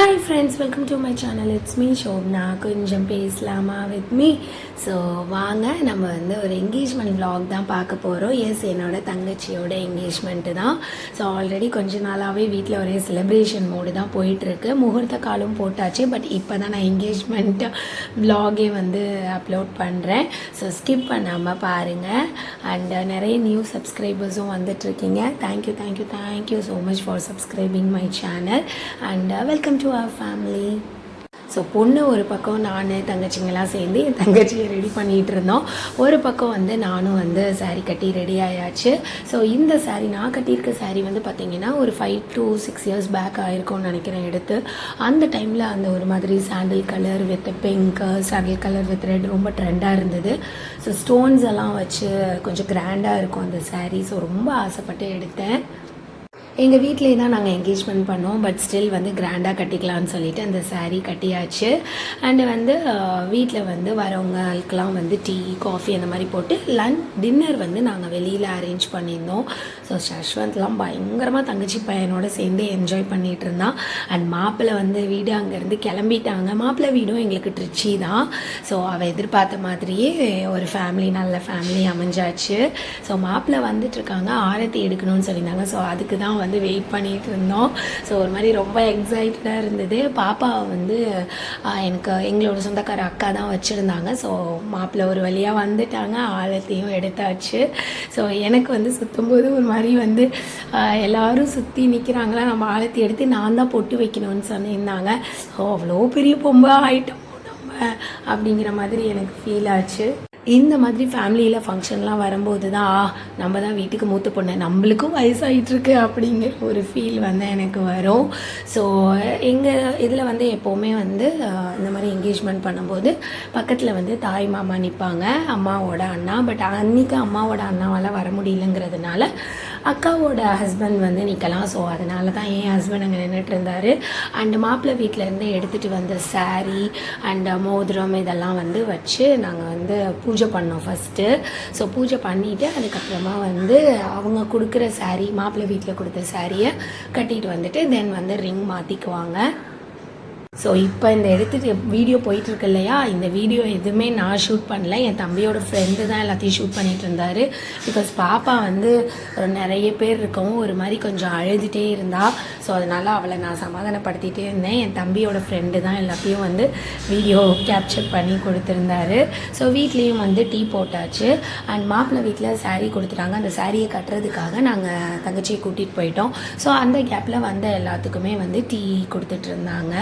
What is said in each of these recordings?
Hi friends, welcome to my channel. It's me Shobna. கொஞ்சம் பேசலாமா with me. So வாங்க நம்ம வந்து ஒரு என்கேஜ்மெண்ட் vlog தான் பார்க்க போகிறோம். எஸ், என்னோட தங்கச்சியோட என்கேஜ்மெண்ட்டு தான். ஸோ ஆல்ரெடி கொஞ்ச நாளாகவே வீட்டில் ஒரே செலிப்ரேஷன் மோடு தான் போயிட்டுருக்கு. முகூர்த்த காலம் போட்டாச்சு. பட் இப்போ தான் நான் என்கேஜ்மெண்ட் vlogே வந்து அப்லோட் பண்ணுறேன். ஸோ ஸ்கிப் பண்ணாமல் பாருங்கள். அண்ட் நிறைய நியூ சப்ஸ்கிரைபர்ஸும் வந்துட்டுருக்கீங்க. Thank you so much for subscribing my channel and welcome to our family. So பொண்ணு ஒரு பக்கம் நான் தங்கச்சிங்கெல்லாம் சேர்ந்து என் தங்கச்சியை ரெடி பண்ணிகிட்டு இருந்தோம். ஒரு பக்கம் வந்து நானும் வந்து சாரீ கட்டி ரெடி ஆயாச்சு. ஸோ இந்த சாரீ நான் கட்டியிருக்க சாரீ வந்து பார்த்திங்கன்னா ஒரு 5 to 6 years பேக் ஆகிருக்கும்னு நினைக்கிறேன் எடுத்து. அந்த டைமில் அந்த ஒரு மாதிரி சாண்டில் colour with pink, sandal colour with red ரொம்ப ட்ரெண்டாக இருந்தது. ஸோ ஸ்டோன்ஸ் எல்லாம் வச்சு கொஞ்சம் கிராண்டாக இருக்கும் அந்த சாரீ. ஸோ ரொம்ப ஆசைப்பட்டு எடுத்தேன். எங்கள் வீட்டிலே தான் நாங்கள் என்கேஜ்மெண்ட் பண்ணோம். பட் ஸ்டில் வந்து கிராண்டாக கட்டிக்கலான்னு சொல்லிட்டு அந்த சாரீ கட்டியாச்சு. அண்டு வந்து வீட்டில் வந்து வரவங்களுக்கெல்லாம் வந்து டீ காஃபி அந்த மாதிரி போட்டு டின்னர் வந்து நாங்கள் வெளியில் அரேஞ்ச் பண்ணியிருந்தோம். ஸோ ஷஷ்வந்த்லாம் பயங்கரமாக தங்கச்சி பையனோட சேர்ந்து என்ஜாய் பண்ணிகிட்டு இருந்தான். அண்ட் மாப்பிள்ளை வந்து வீடு அங்கேருந்து கிளம்பிட்டாங்க. மாப்பிள்ளை வீடும் எங்களுக்கு ட்ரிச்சி தான். ஸோ அவள் எதிர்பார்த்த மாதிரியே ஒரு ஃபேமிலி, நல்ல ஃபேமிலி அமைஞ்சாச்சு. ஸோ மாப்பிள்ளை வந்துட்டுருக்காங்க, ஆரத்தி எடுக்கணும்னு சொல்லியிருந்தாங்க. ஸோ அதுக்கு தான் வந்து வெயிட் பண்ணிகிட்டு இருந்தோம். ஸோ ஒரு மாதிரி ரொம்ப எக்ஸைட்டடாக இருந்தது. பாப்பா வந்து எனக்கு எங்களோட சொந்தக்கார அக்கா தான் வச்சுருந்தாங்க. ஸோ மாப்பிள்ளை ஒரு வழியாக வந்துட்டாங்க, ஆழத்தையும் எடுத்தாச்சு. ஸோ எனக்கு வந்து சுற்றும்போது ஒரு மாதிரி வந்து எல்லோரும் சுற்றி நிற்கிறாங்களா, நம்ம ஆழத்தை எடுத்து நான் தான் பொட்டு வைக்கணும்னு சொல்லியிருந்தாங்க. ஸோ அவ்வளோ பெரிய பொம்பை ஆகிட்டோம் நம்ம அப்படிங்கிற மாதிரி எனக்கு ஃபீல் ஆச்சு. இந்த மாதிரி ஃபேமிலியில் ஃபங்க்ஷன்லாம் வரும்போது தான் நம்ம தான் வீட்டுக்கு மூத்த பொண்ணு, நம்மளுக்கும் வயசாகிட்டுருக்கு அப்படிங்கிற ஒரு ஃபீல் வந்து எனக்கு வரும். ஸோ எங்கள் இதில் வந்து எப்போவுமே வந்து இந்த மாதிரி என்கேஜ்மெண்ட் பண்ணும்போது பக்கத்தில் வந்து தாய் மாமா நிற்பாங்க, அம்மாவோட அண்ணா. பட் அன்றைக்கி அம்மாவோட அண்ணாவால் வர முடியலங்கிறதுனால அக்காவோட ஹஸ்பண்ட் வந்து நிற்கலாம். ஸோ அதனால தான் என் ஹஸ்பண்ட் அங்கே நின்றுட்டு இருந்தார். அண்டு மாப்பிள்ளை வீட்டிலேருந்து எடுத்துகிட்டு வந்த சாரீ அண்ட் மோதிரம் இதெல்லாம் வந்து வச்சு நாங்கள் வந்து பூஜை பண்ணோம் ஃபஸ்ட்டு. ஸோ பூஜை பண்ணிவிட்டு அதுக்கப்புறமா வந்து அவங்க கொடுக்குற சாரீ, மாப்பிள்ளை வீட்டில் கொடுத்த சாரியை கட்டிட்டு வந்துட்டு தென் வந்து ரிங் மாற்றிக்குவாங்க. ஸோ இப்போ இந்த எடுத்துகிட்டு வீடியோ போயிட்டுருக்கு இல்லையா, இந்த வீடியோ எதுவுமே நான் ஷூட் பண்ணல, என் தம்பியோட ஃப்ரெண்டு தான் எல்லாத்தையும் ஷூட் பண்ணிகிட்டு இருந்தார். பிகாஸ் பாப்பா வந்து நிறைய பேர் இருக்கவும் ஒரு மாதிரி கொஞ்சம் அழுதுகிட்டே இருந்தா. ஸோ அதனால் அவளை நான் சமாதானப்படுத்திகிட்டே இருந்தேன். என் தம்பியோட ஃப்ரெண்டு தான் எல்லாத்தையும் வந்து வீடியோ கேப்சர் பண்ணி கொடுத்துருந்தாரு. ஸோ வீட்லேயும் வந்து டீ போட்டாச்சு. அண்ட் மாப்பிள்ளை வீட்டில் சாரீ கொடுத்துட்டாங்க. அந்த சாரியை கட்டுறதுக்காக நாங்கள் தங்கச்சியை கூட்டிகிட்டு போயிட்டோம். ஸோ அந்த கேப்பில் வந்த எல்லாத்துக்குமே வந்து டீ கொடுத்துட்டு இருந்தாங்க.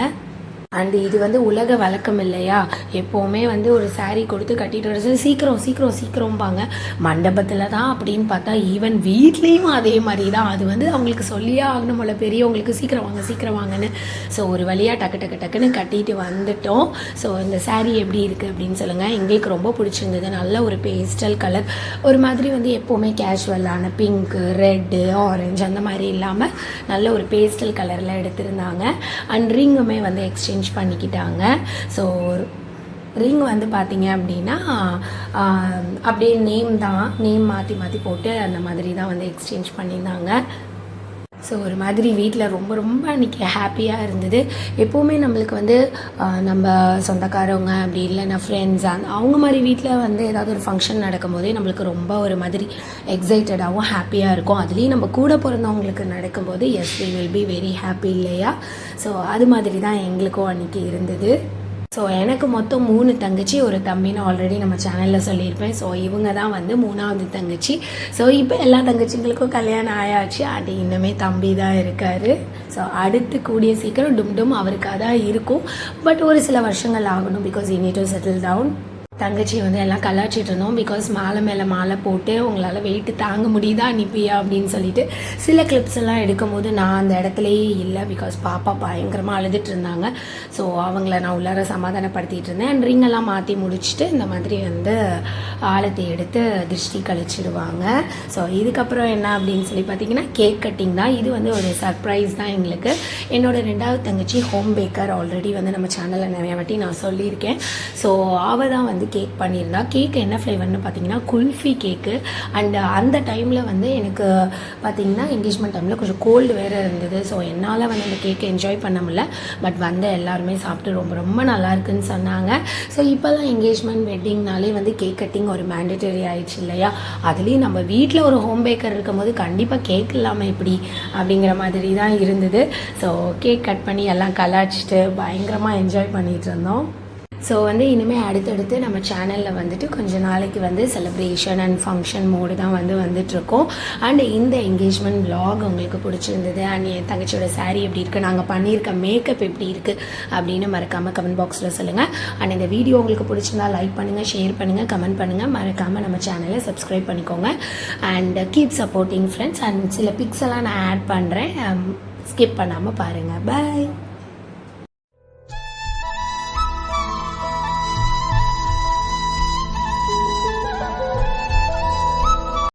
அண்டு இது வந்து உலக வழக்கம் இல்லையா, எப்போவுமே வந்து ஒரு சாரீ கொடுத்து கட்டிட்டு வர சீக்கிரம்பாங்க. மண்டபத்தில் தான் அப்படின்னு பார்த்தா ஈவன் வீட்லேயும் அதே மாதிரி தான். அது வந்து அவங்களுக்கு சொல்லியே ஆகணும் போல, பெரியவங்களுக்கு சீக்கிரம் வாங்கன்னு. ஸோ ஒரு வழியாக டக்குன்னு கட்டிட்டு வந்துட்டோம். ஸோ இந்த சாரீ எப்படி இருக்குது அப்படின்னு சொல்லுங்கள். எங்களுக்கு ரொம்ப பிடிச்சிருந்தது. நல்ல ஒரு பேஸ்டல் கலர், ஒரு மாதிரி வந்து எப்போவுமே கேஷுவலான பிங்க்கு, ரெட்டு, ஆரஞ்சு அந்த மாதிரி இல்லாமல் நல்ல ஒரு பேஸ்டல் கலரில் எடுத்திருந்தாங்க. அண்ட் ரிங்குமே வந்து எக்ஸ்சேஞ்ச் பண்ணிக்கிட்டாங்க. ஸோ ரிங் வந்து பார்த்தீங்க அப்படின்னா அப்படியே நேம் மாற்றி போட்டு அந்த மாதிரி தான் வந்து எக்ஸ்சேஞ்ச் பண்ணியிருந்தாங்க. ஸோ ஒரு மாதிரி வீட்டில் ரொம்ப அன்றைக்கி ஹாப்பியாக இருந்தது. எப்போவுமே நம்மளுக்கு வந்து நம்ம சொந்தக்காரவங்க அப்படி இல்லைன்னா ஃப்ரெண்ட்ஸ் அவங்க மாதிரி வீட்டில் வந்து ஏதாவது ஒரு ஃபங்க்ஷன் நடக்கும்போதே நம்மளுக்கு ரொம்ப ஒரு மாதிரி எக்ஸைட்டடாகவும் ஹாப்பியாக இருக்கும். அதுலேயும் நம்ம கூட பிறந்தவங்களுக்கு நடக்கும்போது yes we will be very happy இல்லையா. ஸோ அது மாதிரி தான் எங்களுக்கும் அன்றைக்கி இருந்தது. ஸோ எனக்கு மொத்தம் 3 தங்கச்சி, ஒரு தம்பின்னு ஆல்ரெடி நம்ம சேனலில் சொல்லியிருப்பேன். ஸோ இவங்க தான் வந்து 3வது தங்கச்சி. ஸோ இப்போ எல்லா தங்கச்சிங்களுக்கும் கல்யாணம் ஆயாச்சு. அது இன்னுமே தம்பி தான் இருக்கார். ஸோ அடுத்து கூடிய சீக்கிரம் டும் அவருக்காக தான் இருக்கும். பட் ஒரு சில வருஷங்கள் ஆகணும். Because you need to settle down. தங்கச்சி வந்து எல்லாம் கலாச்சிட்டு இருந்தோம். பிகாஸ் மேலே மாலை போட்டு உங்களால் வெயிட்டு தாங்க முடியுதா அனுப்பியா அப்படின்னு சொல்லிட்டு சில கிளிப்ஸ் எல்லாம் எடுக்கும் போது நான் அந்த இடத்துலையே இல்லை. பிகாஸ் பாப்பா பயங்கரமாக அழுதுட்டு இருந்தாங்க. ஸோ அவங்கள நான் உள்ளார சமாதானப்படுத்திட்டு இருந்தேன். அண்ட் ரிங்கெல்லாம் மாற்றி முடிச்சுட்டு இந்த மாதிரி வந்து ஆழத்தை எடுத்து திருஷ்டி கழிச்சிடுவாங்க. ஸோ இதுக்கப்புறம் என்ன அப்படின்னு சொல்லி பார்த்தீங்கன்னா கேக் கட்டிங் தான். இது வந்து ஒரு சர்ப்ரைஸ் தான் எங்களுக்கு. என்னோட 2வது தங்கச்சி ஹோம் பேக்கர். ஆல்ரெடி வந்து நம்ம சேனலில் நிறைய வாட்டி நான் சொல்லியிருக்கேன். ஸோ அவள் தான் வந்து வந்து கேக் பண்ணியிருந்தா. கேக் என்ன ஃப்ளேவர்னு பார்த்தீங்கன்னா குல்ஃபி கேக்கு. அண்ட் அந்த டைமில் வந்து எனக்கு பார்த்தீங்கன்னா என்கேஜ்மெண்ட் டைமில் கொஞ்சம் கோல்டு வேறு இருந்தது. ஸோ என்னால் வந்து அந்த கேக்கை என்ஜாய் பண்ண முடியல. பட் வந்து எல்லாருமே சாப்பிட்டு ரொம்ப ரொம்ப நல்லா இருக்குன்னு சொன்னாங்க. ஸோ இப்போல்லாம் என்கேஜ்மெண்ட் வெட்டிங்னாலே வந்து கேக் கட்டிங் ஒரு மேண்டட்டரி ஆயிடுச்சு இல்லையா. அதுலேயும் நம்ம வீட்டில் ஒரு ஹோம் பேக்கர் இருக்கும்போது கண்டிப்பாக கேக் இல்லாமல் எப்படி அப்படிங்கிற மாதிரி தான் இருந்தது. ஸோ கேக் கட் பண்ணி எல்லாம் கலாச்சிட்டு பயங்கரமாக என்ஜாய் பண்ணிகிட்டு இருந்தோம். ஸோ வந்து இனிமேல் அடுத்தடுத்து நம்ம சேனலில் வந்துட்டு கொஞ்சம் நாளைக்கு வந்து செலிப்ரேஷன் அண்ட் ஃபங்க்ஷன் மோடு தான் வந்துட்டுருக்கோம். அண்ட் இந்த என்கேஜ்மெண்ட் vlog உங்களுக்கு பிடிச்சிருந்தது அண்ட் என் தங்கச்சியோட சாரீ எப்படி இருக்குது, நாங்கள் பண்ணியிருக்க மேக்கப் எப்படி இருக்குது அப்படின்னு மறக்காமல் கமெண்ட் பாக்ஸில் சொல்லுங்கள். அண்ட் இந்த வீடியோ உங்களுக்கு பிடிச்சிருந்தா லைக் பண்ணுங்கள், ஷேர் பண்ணுங்கள், கமெண்ட் பண்ணுங்கள். மறக்காமல் நம்ம சேனலை சப்ஸ்கிரைப் பண்ணிக்கோங்க. And keep supporting friends. And சில பிக்ஸ் எல்லாம் நான் ஆட் பண்ணுறேன், ஸ்கிப் பண்ணாமல் பாருங்கள். பாய்.